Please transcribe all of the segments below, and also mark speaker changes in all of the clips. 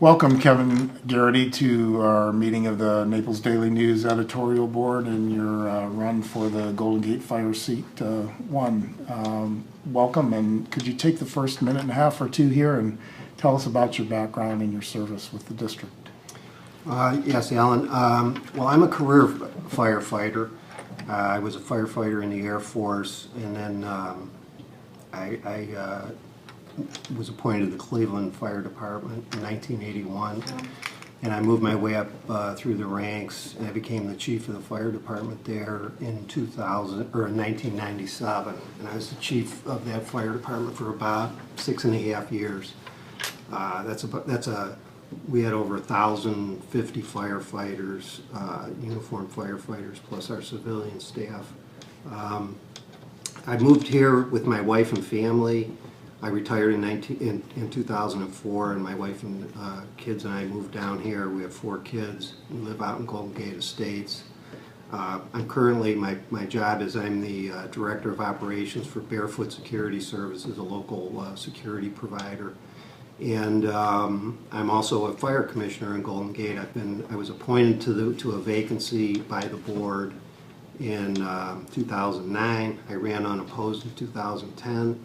Speaker 1: Welcome, Kevin Gerrity, to our meeting of the Naples Daily News Editorial Board and your run for the Golden Gate Fire Seat 1. Welcome, and could you take the first minute and a half or two here and tell us about your background and your service with the district?
Speaker 2: Yes, Alan. Well, I'm a career firefighter. I was a firefighter in the Air Force, and then I was appointed to the Cleveland Fire Department in 1981, and I moved my way up through the ranks, and I became the chief of the fire department there in 1997, and I was the chief of that fire department for about 6.5 years. We had over 1,050 firefighters, uniformed firefighters, plus our civilian staff. I moved here with my wife and family. I retired in 2004, and my wife and kids and I moved down here. We have 4 kids. We live out in Golden Gate Estates. I'm currently, my job is I'm the Director of Operations for Barefoot Security Services, a local security provider. And I'm also a fire commissioner in Golden Gate. I was appointed to a vacancy by the board in 2009. I ran unopposed in 2010.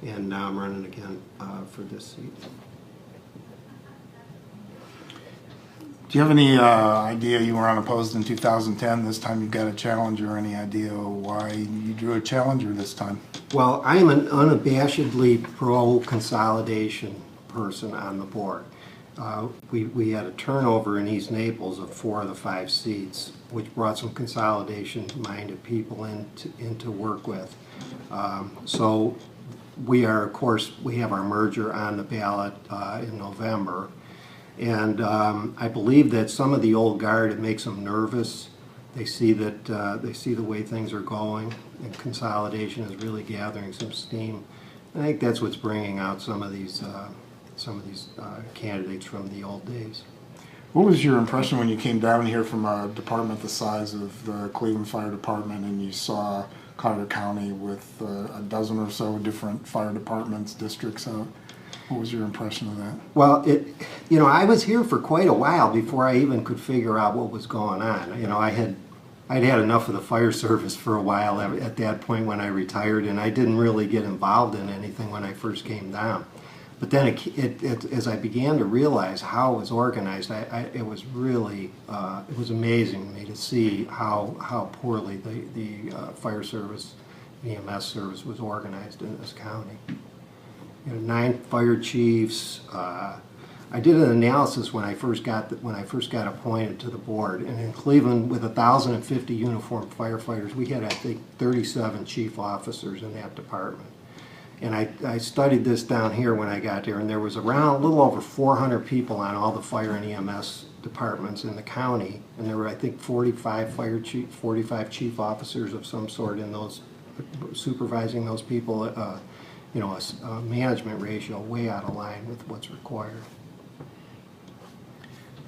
Speaker 2: And now I'm running again for this seat.
Speaker 1: Do you have any idea, you were unopposed in 2010, this time you've got a challenger, any idea why you drew a challenger this time?
Speaker 2: Well, I am an unabashedly pro-consolidation person on the board. We had a turnover in East Naples of 4 of the 5 seats, which brought some consolidation-minded people in to work with. So we are, of course, we have our merger on the ballot in November, and I believe that some of the old guard, it makes them nervous. They see that they see the way things are going, and consolidation is really gathering some steam. And I think that's what's bringing out some of these candidates from the old days.
Speaker 1: What was your impression when you came down here from a department the size of the Cleveland Fire Department and you saw Carter County with a dozen or so different fire departments, districts out? What was your impression of that?
Speaker 2: Well, I was here for quite a while before I even could figure out what was going on. I'd had enough of the fire service for a while at that point when I retired, and I didn't really get involved in anything when I first came down. But then as I began to realize how it was organized, it was really, it was amazing to me to see how poorly the fire service, EMS service was organized in this county. 9 fire chiefs. I did an analysis when I first got appointed to the board, and in Cleveland, with 1,050 uniformed firefighters, we had, I think, 37 chief officers in that department. And I studied this down here when I got there, and there was around a little over 400 people on all the fire and EMS departments in the county, and there were, I think, 45 chief officers of some sort in those, supervising those people. A management ratio way out of line with what's required.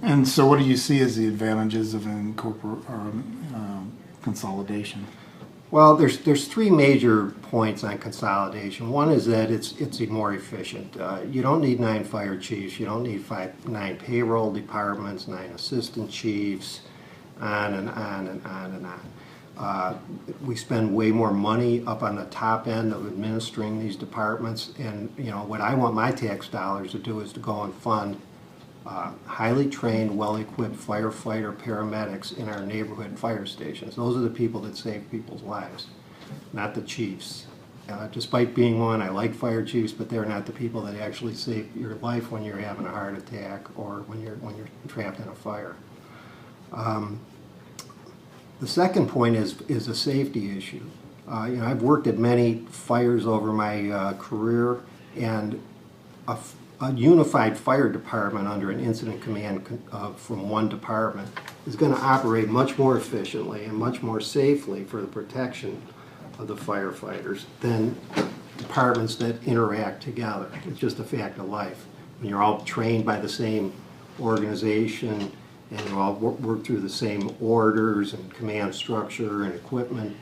Speaker 1: And so what do you see as the advantages of consolidation?
Speaker 2: Well, there's 3 major points on consolidation. One is that it's more efficient. You don't need 9 fire chiefs. You don't need 9 payroll departments, 9 assistant chiefs, on and on and on and on. We spend way more money up on the top end of administering these departments, and what I want my tax dollars to do is to go and fund highly trained, well-equipped firefighter paramedics in our neighborhood fire stations. Those are the people that save people's lives, not the chiefs. Despite being one, I like fire chiefs, but they're not the people that actually save your life when you're having a heart attack or when you're trapped in a fire. The second point is a safety issue. I've worked at many fires over my career, and a unified fire department under an incident command from one department is going to operate much more efficiently and much more safely for the protection of the firefighters than departments that interact together. It's just a fact of life. When you're all trained by the same organization and you all work through the same orders and command structure and equipment,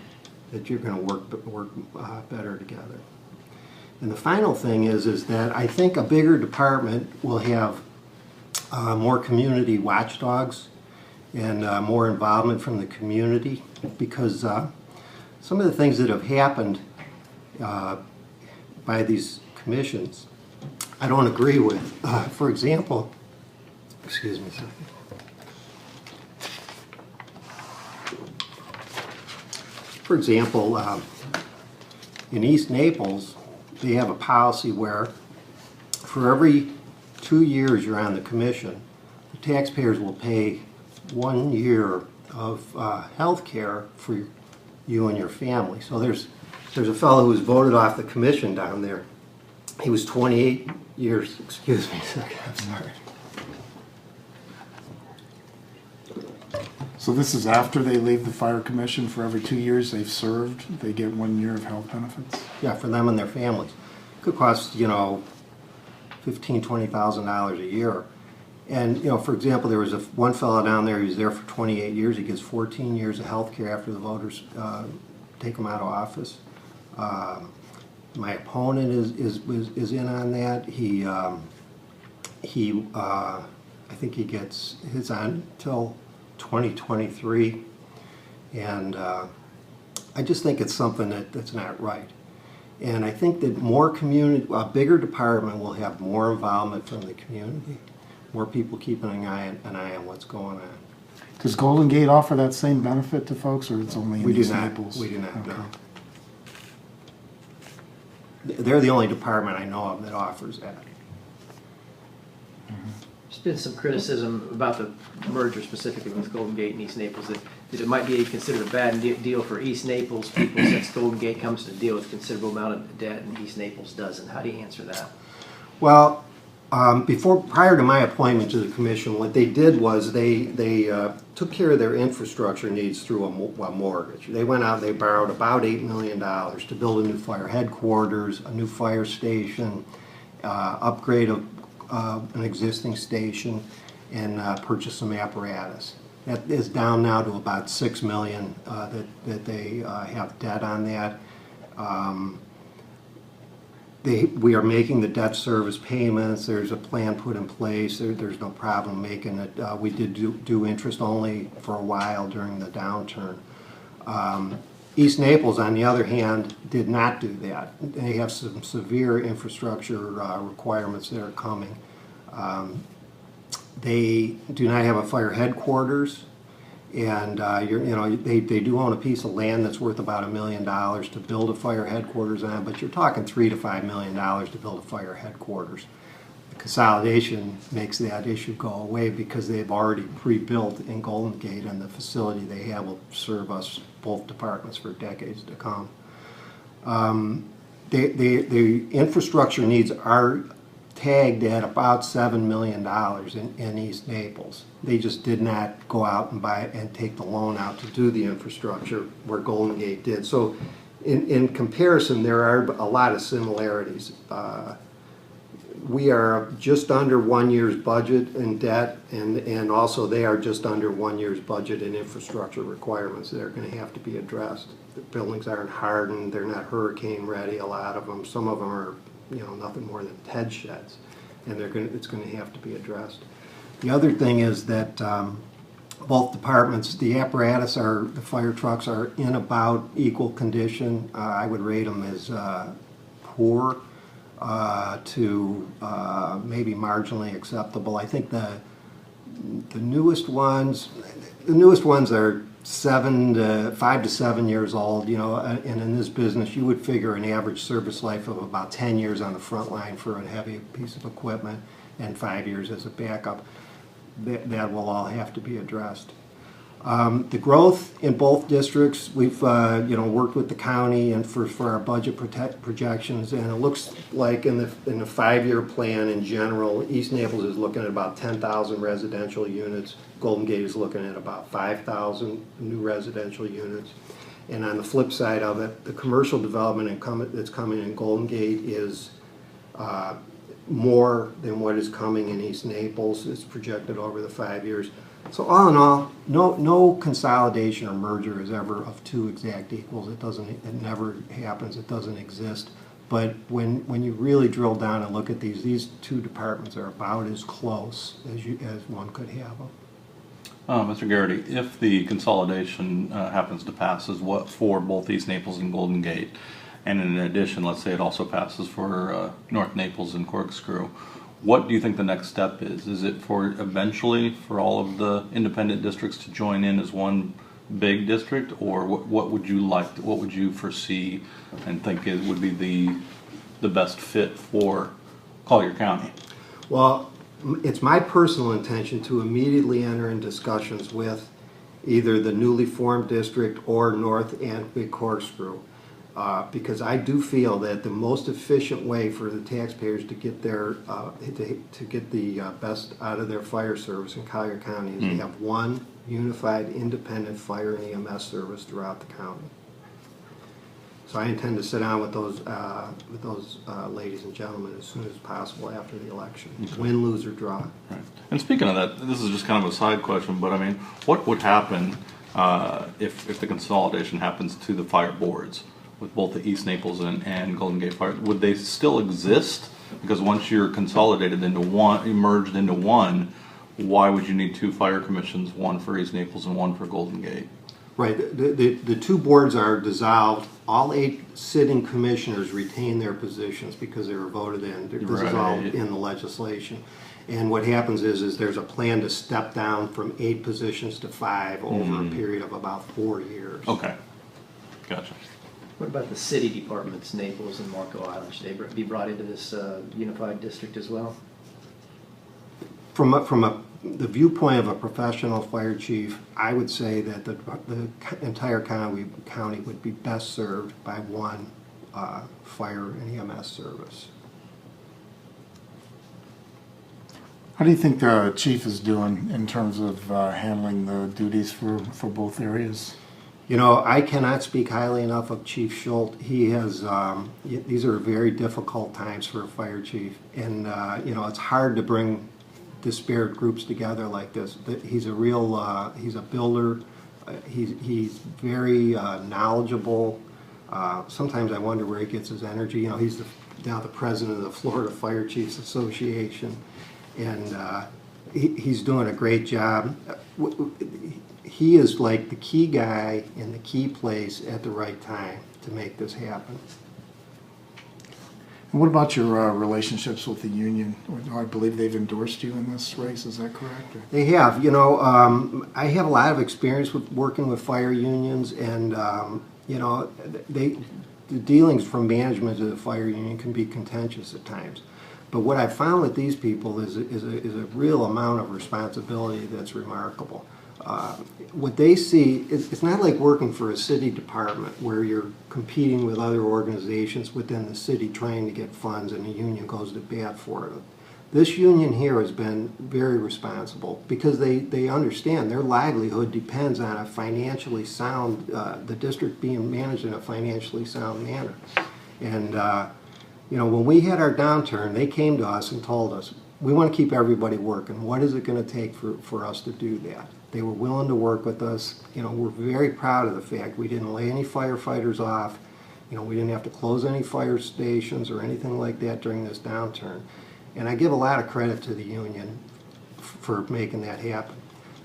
Speaker 2: that you're going to work better together. And the final thing is that I think a bigger department will have more community watchdogs and more involvement from the community, because some of the things that have happened by these commissions I don't agree with. For example, excuse me a second. For example, in East Naples, they have a policy where for every 2 years you're on the commission, the taxpayers will pay 1 year of health care for you and your family. So there's a fellow who was voted off the commission down there. He was 28 years, excuse me a second, I'm sorry.
Speaker 1: So this is after they leave the fire commission. For every 2 years they've served, they get 1 year of health benefits?
Speaker 2: Yeah, for them and their families. Could cost, $15,000, $20,000 a year. And, for example, there was one fellow down there, he was there for 28 years. He gets 14 years of health care after the voters take him out of office. My opponent is in on that. I think he gets his on till 2023, and I just think it's something that's not right. And I think that a bigger department will have more involvement from the community, more people keeping an eye on what's going on.
Speaker 1: Does Golden Gate offer that same benefit to folks, or it's only in East Naples?
Speaker 2: We do not.
Speaker 1: Okay.
Speaker 2: No. They're the only department I know of that offers that.
Speaker 3: There's been some criticism about the merger specifically with Golden Gate and East Naples, that it might be considered a bad deal for East Naples people since Golden Gate comes to deal with a considerable amount of debt and East Naples doesn't. How do you answer that?
Speaker 2: Well, prior to my appointment to the commission, what they did was they took care of their infrastructure needs through a mortgage. They went out and they borrowed about $8 million to build a new fire headquarters, a new fire station, upgrade of an existing station, and purchase some apparatus. That is down now to about $6 million that they have debt on that. We are making the debt service payments. There's a plan put in place. There's no problem making it. We did do interest only for a while during the downturn. East Naples, on the other hand, did not do that. They have some severe infrastructure requirements that are coming. They do not have a fire headquarters, and they do own a piece of land that's worth about $1 million to build a fire headquarters on, but you're talking $3 to $5 million to build a fire headquarters. The consolidation makes that issue go away because they've already pre-built in Golden Gate, and the facility they have will serve us, both departments, for decades to come. The infrastructure needs are tagged at about $7 million in East Naples. They just did not go out and buy and take the loan out to do the infrastructure where Golden Gate did. So in comparison, there are a lot of similarities. We are just under 1 year's budget in debt, and also they are just under 1 year's budget in infrastructure requirements that are going to have to be addressed. The buildings aren't hardened, they're not hurricane ready, a lot of them. Some of them are nothing more than head sheds, and it's going to have to be addressed. The other thing is that both departments, the fire trucks are in about equal condition. I would rate them as poor to maybe marginally acceptable. I think the newest ones are 5 to 7 years old, and in this business you would figure an average service life of about 10 years on the front line for a heavy piece of equipment and 5 years as a backup. That will all have to be addressed. The growth in both districts, we've worked with the county and for our budget projections, and it looks like in the 5-year plan in general, East Naples is looking at about 10,000 residential units. Golden Gate is looking at about 5,000 new residential units. And on the flip side of it, the commercial development that's coming in Golden Gate is more than what is coming in East Naples. It's projected over the 5 years. So all in all, no consolidation or merger is ever of two exact equals. It never happens. It doesn't exist. But when you really drill down and look at these two departments are about as close as one could have them.
Speaker 4: Mr. Gerrity, if the consolidation happens to pass as what for both East Naples and Golden Gate, and in addition, let's say it also passes for North Naples and Corkscrew, what do you think the next step is? Is it for eventually for all of the independent districts to join in as one big district, or what would you like? What would you foresee and think it would be the best fit for Collier County?
Speaker 2: Well, it's my personal intention to immediately enter in discussions with either the newly formed district or North and Big Corkscrew, because I do feel that the most efficient way for the taxpayers to get their to get the best out of their fire service in Collier County is to have one unified, independent fire and EMS service throughout the county. So I intend to sit down with those ladies and gentlemen as soon as possible after the election, win, lose, or draw.
Speaker 4: Right. And speaking of that, this is just kind of a side question, but I mean, what would happen if the consolidation happens to the fire boards with both the East Naples and Golden Gate Fire? Would they still exist? Because once you're consolidated into one, merged into one, why would you need two fire commissions, one for East Naples and one for Golden Gate?
Speaker 2: Right. The two boards are dissolved. All 8 sitting commissioners retain their positions because they were voted in. This is all in the legislation. And what happens is there's a plan to step down from 8 positions to 5 over a period of about 4 years.
Speaker 4: Okay. Gotcha.
Speaker 3: What about the city departments, Naples and Marco Island? Should they be brought into this unified district as well?
Speaker 2: From the viewpoint of a professional fire chief, I would say that the entire county would be best served by one fire and EMS service.
Speaker 1: How do you think the chief is doing in terms of handling the duties for both areas?
Speaker 2: You know, I cannot speak highly enough of Chief Schultz. He has, these are very difficult times for a fire chief. And, you know, it's hard to bring disparate groups together like this. He's a real, he's a builder. He's very knowledgeable. Sometimes I wonder where he gets his energy. You know, he's now the president of the Florida Fire Chiefs Association. And he's doing a great job. He is like the key guy in the key place at the right time to make this happen.
Speaker 1: And what about your relationships with the union? I believe they've endorsed you in this race, is that correct? Or?
Speaker 2: They have. You know, I have a lot of experience with working with fire unions, and, you know, the dealings from management to the fire union can be contentious at times. But what I've found with these people is a real amount of responsibility that's remarkable. What they see, it's not like working for a city department where you're competing with other organizations within the city trying to get funds and the union goes to bat for it. This union here has been very responsible because they understand their livelihood depends on a financially sound, the district being managed in a financially sound manner. And you know, when we had our downturn, they came to us and told us, we want to keep everybody working. What is it going to take for us to do that? They were willing to work with us. You know, we're very proud of the fact we didn't lay any firefighters off. You know, we didn't have to close any fire stations or anything like that during this downturn. And I give a lot of credit to the union for making that happen.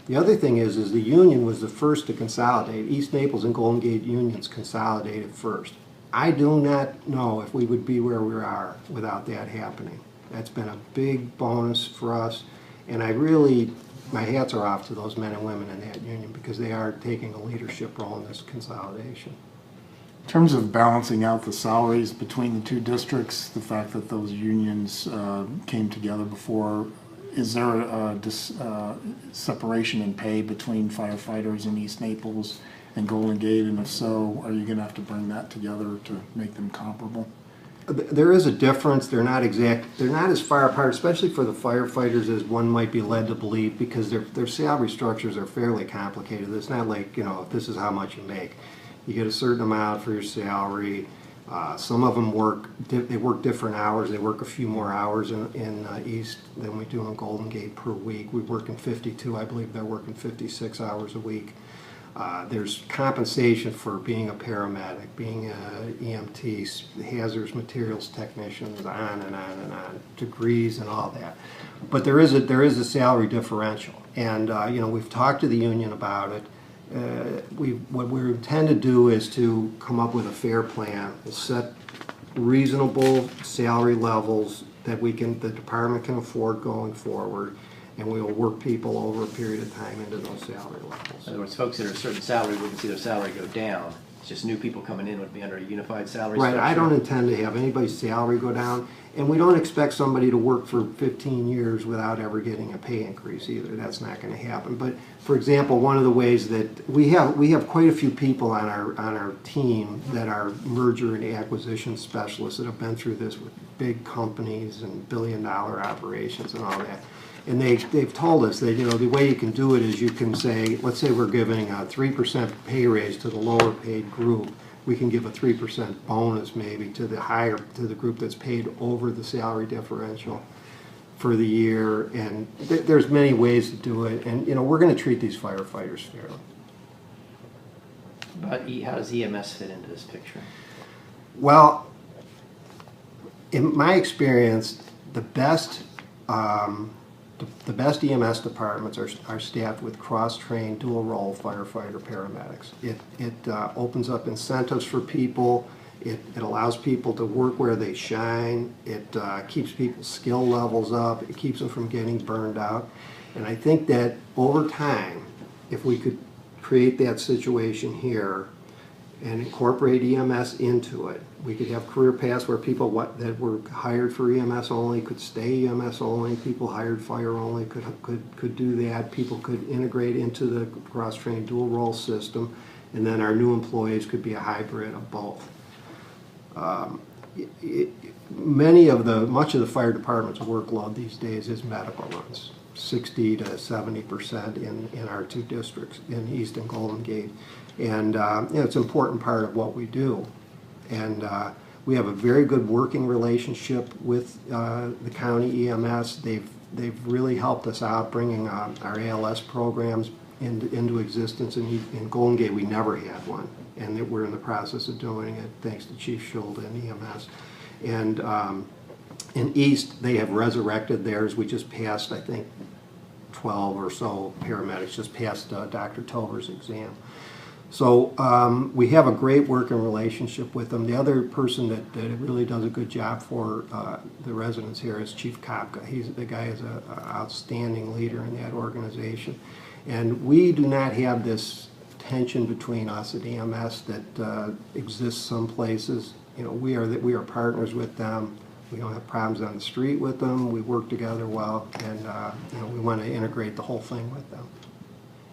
Speaker 2: The other thing is the union was the first to consolidate. East Naples and Golden Gate unions consolidated first. I do not know if we would be where we are without that happening. That's been a big bonus for us, and I really, my hats are off to those men and women in that union because they are taking a leadership role in this consolidation.
Speaker 1: In terms of balancing out the salaries between the two districts, the fact that those unions came together before, is there a separation in pay between firefighters in East Naples and Golden Gate, and if so, are you going to have to bring that together to make them comparable?
Speaker 2: There is a difference. They're not as far apart, especially for the firefighters as one might be led to believe, because their salary structures are fairly complicated. It's not like, you know, this is how much you make. You get a certain amount for your salary. Some of them work different hours. They work a few more hours in East than we do in Golden Gate per week. We work in 52. I believe they're working 56 hours a week. There's compensation for being a paramedic, being an EMT, hazardous materials technicians, on and on and on, degrees and all that. But there is a salary differential, and we've talked to the union about it. What we intend to do is to come up with a fair plan, set reasonable salary levels that the department can afford going forward, and we will work people over a period of time into those salary levels.
Speaker 3: In other words, folks that are a certain salary wouldn't see their salary go down. It's just new people coming in would be under a unified salary
Speaker 2: Right,
Speaker 3: structure.
Speaker 2: I don't intend to have anybody's salary go down, and we don't expect somebody to work for 15 years without ever getting a pay increase either. That's not going to happen. But for example, one of the ways that we have quite a few people on our team that are merger and acquisition specialists that have been through this with big companies and billion-dollar operations and all that. And they've told us that, the way you can do it is you can say, let's say we're giving a 3% pay raise to the lower paid group. We can give a 3% bonus maybe to the group that's paid over the salary differential for the year. And there's many ways to do it. And, we're going to treat these firefighters fairly.
Speaker 3: But how does EMS fit into this picture?
Speaker 2: Well, in my experience, the best EMS departments are staffed with cross-trained, dual-role firefighter paramedics. It opens up incentives for people. It allows people to work where they shine. It keeps people's skill levels up. It keeps them from getting burned out. And I think that over time, if we could create that situation here and incorporate EMS into it, we could have career paths where people that were hired for EMS only could stay EMS only. People hired fire only could do that. People could integrate into the cross-trained dual role system, and then our new employees could be a hybrid of both. Much of the fire department's workload these days is medical runs, 60 to 70% in our two districts, in East and Golden Gate. And it's an important part of what we do. And we have a very good working relationship with the county EMS. They've really helped us out bringing our ALS programs into existence. In Golden Gate, we never had one, and we're in the process of doing it thanks to Chief Schulda and EMS. And in East, they have resurrected theirs. We just passed, I think, 12 or so paramedics just passed Dr. Tover's exam. So we have a great working relationship with them. The other person that really does a good job for the residents here is Chief Kopka. The guy is an outstanding leader in that organization. And we do not have this tension between us and EMS that exists some places. We are partners with them. We don't have problems on the street with them. We work together well, and we want to integrate the whole thing with them.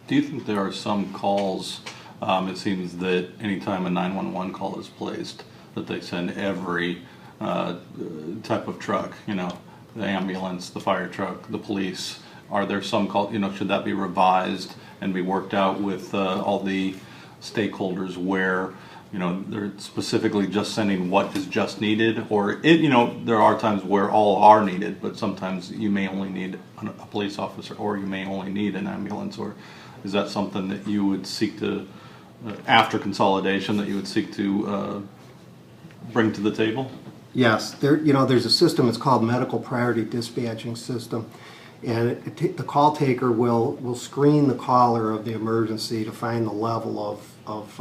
Speaker 4: Do you think there are some calls? It seems that anytime a 911 call is placed, that they send every type of truck, the ambulance, the fire truck, the police. Are there some calls, should that be revised and be worked out with all the stakeholders where, they're specifically just sending what is just needed? Or, there are times where all are needed, but sometimes you may only need a police officer, or you may only need an ambulance, or is that something that you would seek to, after consolidation, that you would seek to bring to the table?
Speaker 2: Yes, there's a system. It's called Medical Priority Dispatching System, and the call taker will screen the caller of the emergency to find the level of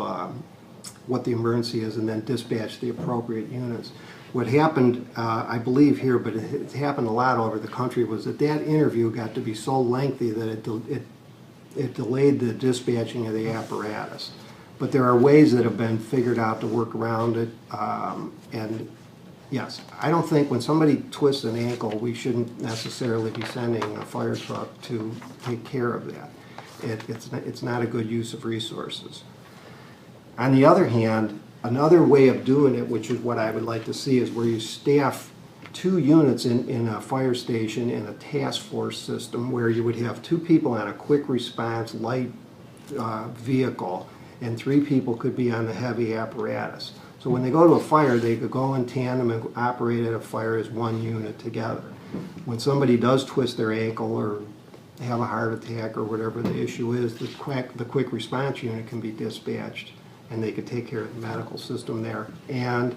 Speaker 2: what the emergency is, and then dispatch the appropriate units. What happened, I believe here, but it's happened a lot over the country, was that interview got to be so lengthy that it delayed the dispatching of the apparatus. But there are ways that have been figured out to work around it. And yes, I don't think when somebody twists an ankle, we shouldn't necessarily be sending a fire truck to take care of that. It's not a good use of resources. On the other hand, another way of doing it, which is what I would like to see, is where you staff 2 units in a fire station in a task force system, where you would have 2 people on a quick response light vehicle, and 3 people could be on the heavy apparatus. So when they go to a fire, they could go in tandem and operate at a fire as one unit together. When somebody does twist their ankle or have a heart attack or whatever the issue is, the quick response unit can be dispatched, and they can take care of the medical system there and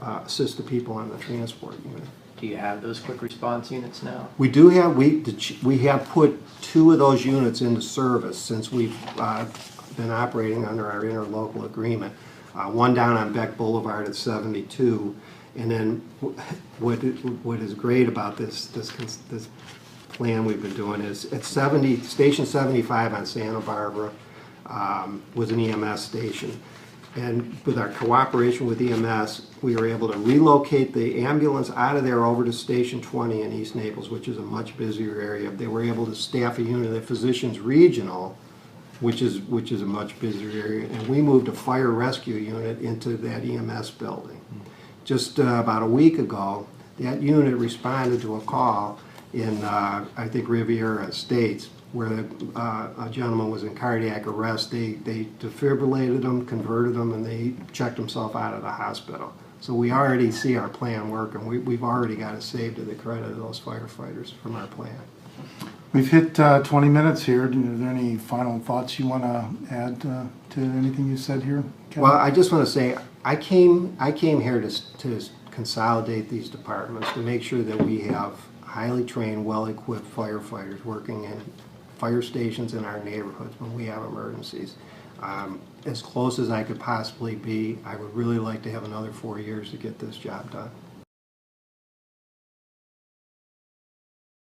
Speaker 2: assist the people on the transport unit.
Speaker 3: Do you have those quick response units now?
Speaker 2: We do have, we have put 2 of those units into service since we've been operating under our interlocal agreement. One down on Beck Boulevard at 72, and then what is great about this plan we've been doing is at Station 75 on Santa Barbara was an EMS station. And with our cooperation with EMS, we were able to relocate the ambulance out of there over to Station 20 in East Naples, which is a much busier area. They were able to staff a unit at Physicians Regional, which is a much busier area, and we moved a fire rescue unit into that EMS building. Just about a week ago, that unit responded to a call in, I think, Riviera Estates, where a gentleman was in cardiac arrest. They defibrillated him, converted him, and they checked himself out of the hospital. So we already see our plan work, and we've already got it saved to the credit of those firefighters from our plan.
Speaker 1: We've hit 20 minutes here. Are there any final thoughts you want to add to anything you said here, Kevin?
Speaker 2: Well, I just want to say I came here to consolidate these departments to make sure that we have highly trained, well-equipped firefighters working in fire stations in our neighborhoods when we have emergencies. As close as I could possibly be, I would really like to have another 4 years to get this job done.